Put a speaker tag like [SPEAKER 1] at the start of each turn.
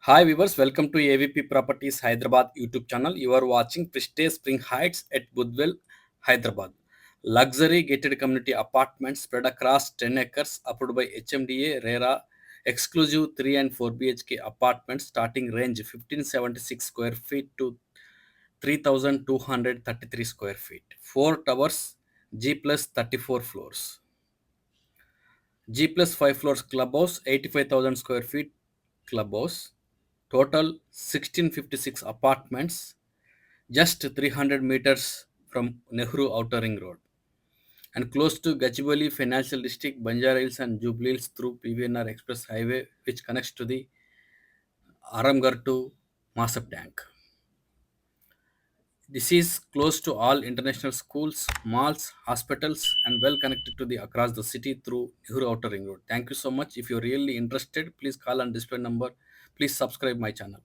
[SPEAKER 1] Hi viewers, welcome to AVP Properties Hyderabad YouTube channel. You are watching Prestige Spring Heights at Budvel, Hyderabad. Luxury gated community apartments spread across 10 acres, approved by HMDA, RERA, exclusive 3 and 4 BHK apartments starting range 1576 square feet to 3233 square feet. 4 towers, G plus 34 floors. G plus 5 floors clubhouse, 85,000 square feet clubhouse. Total 1656 apartments, just 300 meters from Nehru Outer Ring Road and close to Gachibowli Financial District, Banjara Hills and Jubilee Hills through PVNR Express Highway, which connects to the Aramgarh to Masab Tank. This is close to all international schools, malls, hospitals, and well connected to the across the city through Nehru Outer Ring Road. Thank you so much. If you're really interested, please call and display number. Please subscribe my channel.